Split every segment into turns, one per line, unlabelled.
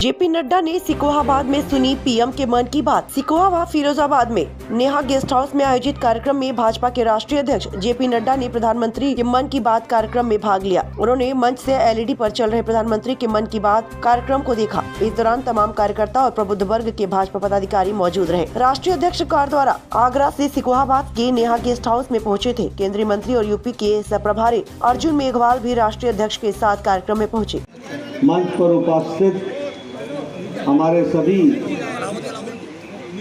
JP Nadda ने सिकोहाबाद में सुनी पीएम के मन की बात। सिकोहाबाद फिरोजाबाद में नेहा गेस्ट हाउस में आयोजित कार्यक्रम में भाजपा के राष्ट्रीय अध्यक्ष जेपी नड्डा ने प्रधानमंत्री के मन की बात कार्यक्रम में भाग लिया। उन्होंने मंच से एलईडी पर चल रहे प्रधानमंत्री के मन की बात कार्यक्रम को देखा। इस दौरान तमाम कार्यकर्ता और प्रबुद्ध वर्ग के भाजपा पदाधिकारी मौजूद रहे। राष्ट्रीय अध्यक्ष कार द्वारा आगरा से सिकोहाबाद के नेहा गेस्ट हाउस में पहुँचे थे। केंद्रीय मंत्री और यूपी के सह प्रभारी अर्जुन मेघवाल भी राष्ट्रीय अध्यक्ष के साथ कार्यक्रम में पहुँचे।
मंच पर उपस्थित हमारे सभी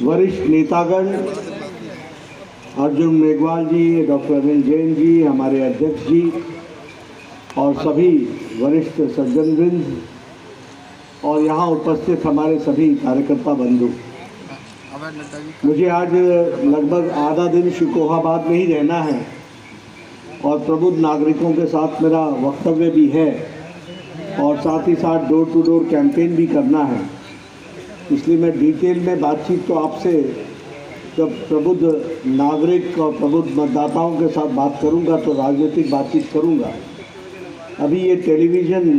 वरिष्ठ नेतागण, अर्जुन मेघवाल जी, डॉक्टर अनिल जैन जी, हमारे अध्यक्ष जी और सभी वरिष्ठ सज्जनवृंद और यहाँ उपस्थित हमारे सभी कार्यकर्ता बंधु, मुझे आज लगभग आधा दिन सिकोहाबाद में ही रहना है और प्रबुद्ध नागरिकों के साथ मेरा वक्तव्य भी है और साथ ही साथ डोर टू डोर कैंपेन भी करना है। इसलिए मैं डिटेल में बातचीत तो आपसे जब प्रबुद्ध नागरिक और प्रबुद्ध मतदाताओं के साथ बात करूंगा तो राजनीतिक बातचीत करूंगा। अभी ये टेलीविज़न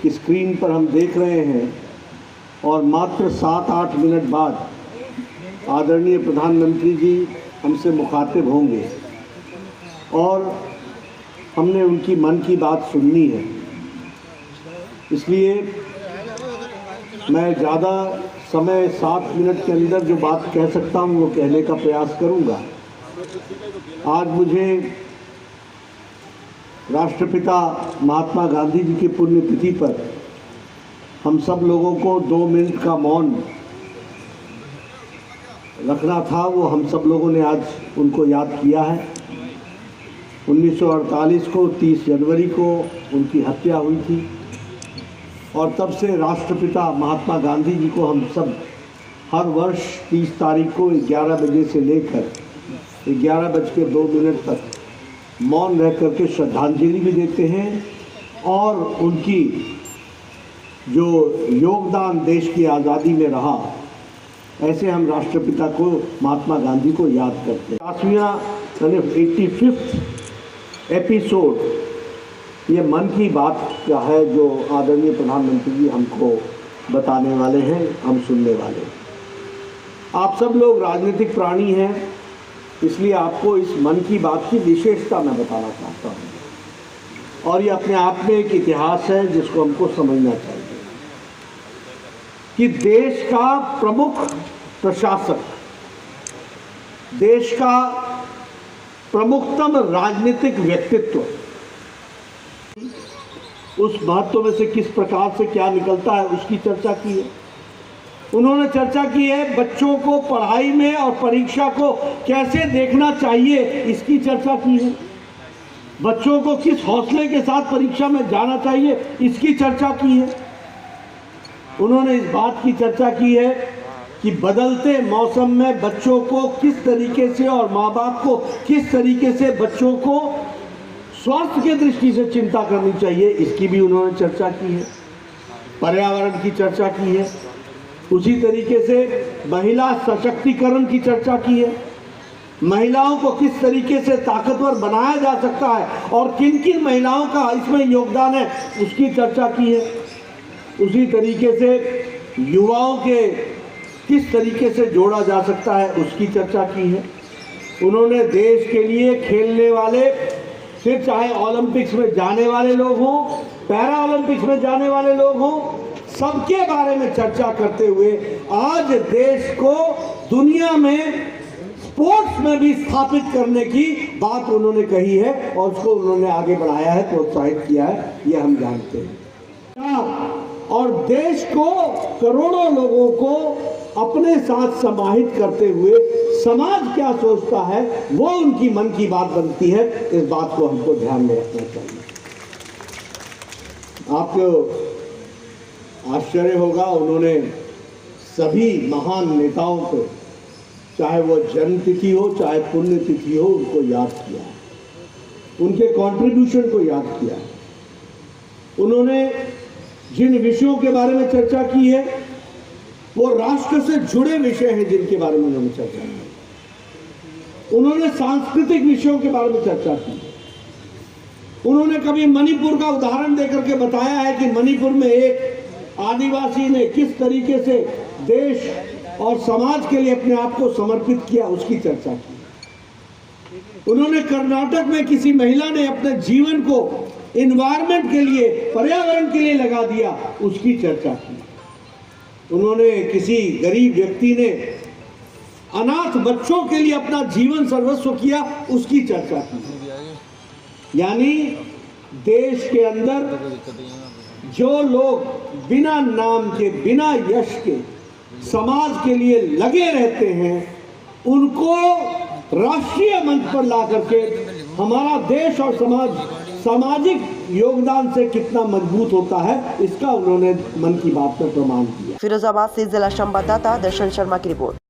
की स्क्रीन पर हम देख रहे हैं और मात्र 7-8 मिनट बाद आदरणीय प्रधानमंत्री जी हमसे मुखातिब होंगे और हमने उनकी मन की बात सुननी है। इसलिए मैं ज़्यादा समय 7 मिनट के अंदर जो बात कह सकता हूँ वो कहने का प्रयास करूँगा। आज मुझे राष्ट्रपिता महात्मा गांधी जी की पुण्यतिथि पर हम सब लोगों को 2 मिनट का मौन रखना था। वो हम सब लोगों ने आज उनको याद किया है। 1948 को 30 जनवरी को उनकी हत्या हुई थी और तब से राष्ट्रपिता महात्मा गांधी जी को हम सब हर वर्ष 30 तारीख को 11 बजे से लेकर 11:02 तक मौन रह करके श्रद्धांजलि भी देते हैं और उनकी जो योगदान देश की आज़ादी में रहा, ऐसे हम राष्ट्रपिता को महात्मा गांधी को याद करते हैं। 85वां एपिसोड ये मन की बात का है जो आदरणीय प्रधानमंत्री जी हमको बताने वाले हैं, हम सुनने वाले हैं। आप सब लोग राजनीतिक प्राणी हैं, इसलिए आपको इस मन की बात की विशेषता मैं बताना चाहता हूँ और ये अपने आप में एक इतिहास है जिसको हमको समझना चाहिए कि देश का प्रमुख प्रशासक, देश का प्रमुखतम राजनीतिक व्यक्तित्व उस महत्व में से किस प्रकार से क्या निकलता है उसकी चर्चा की है। उन्होंने चर्चा की है बच्चों को पढ़ाई में और परीक्षा को कैसे देखना चाहिए, इसकी चर्चा की है। बच्चों को किस हौसले के साथ परीक्षा में जाना चाहिए, इसकी चर्चा की है। उन्होंने इस बात की चर्चा की है कि बदलते मौसम में बच्चों को किस तरीके से और माँ बाप को किस तरीके से बच्चों को स्वास्थ्य की दृष्टि से चिंता करनी चाहिए, इसकी भी उन्होंने चर्चा की है। पर्यावरण की चर्चा की है। उसी तरीके से महिला सशक्तिकरण की चर्चा की है। महिलाओं को किस तरीके से ताकतवर बनाया जा सकता है और किन किन महिलाओं का इसमें योगदान है, उसकी चर्चा की है। उसी तरीके से युवाओं के किस तरीके से जोड़ा जा सकता है, उसकी चर्चा की है। उन्होंने देश के लिए खेलने वाले, फिर चाहे ओलंपिक्स में जाने वाले लोग हों, पैरा ओलंपिक्स में जाने वाले लोग हों, सबके बारे में चर्चा करते हुए आज देश को दुनिया में स्पोर्ट्स में भी स्थापित करने की बात उन्होंने कही है और उसको उन्होंने आगे बढ़ाया है, प्रोत्साहित किया है, ये हम जानते हैं। और देश को, करोड़ों लोगों को अपने साथ समाहित करते हुए समाज क्या सोचता है वो उनकी मन की बात बनती है। इस बात को हमको ध्यान में रखना चाहिए। आपको आश्चर्य होगा, उन्होंने सभी महान नेताओं को, चाहे वो जन्मतिथि हो चाहे पुण्यतिथि हो, उनको याद किया है, उनके कंट्रीब्यूशन को याद किया है। उन्होंने जिन विषयों के बारे में चर्चा की है वो राष्ट्र से जुड़े विषय हैं जिनके बारे में उन्होंने चर्चा की। उन्होंने सांस्कृतिक विषयों के बारे में चर्चा की। उन्होंने कभी मणिपुर का उदाहरण देकर के बताया है कि मणिपुर में एक आदिवासी ने किस तरीके से देश और समाज के लिए अपने आप को समर्पित किया उसकी चर्चा की। उन्होंने कर्नाटक में किसी महिला ने अपने जीवन को एनवायरनमेंट के लिए, पर्यावरण के लिए लगा दिया, उसकी चर्चा की। उन्होंने किसी गरीब व्यक्ति ने अनाथ बच्चों के लिए अपना जीवन सर्वस्व किया, उसकी चर्चा की। यानी देश के अंदर जो लोग बिना नाम के, बिना यश के समाज के लिए लगे रहते हैं, उनको राष्ट्रीय मंच पर ला करके हमारा देश और समाज सामाजिक योगदान से कितना मजबूत होता है, इसका उन्होंने मन की बात में प्रमाण दिया।
फिरोजाबाद से जिला संवाददाता दर्शन शर्मा की रिपोर्ट।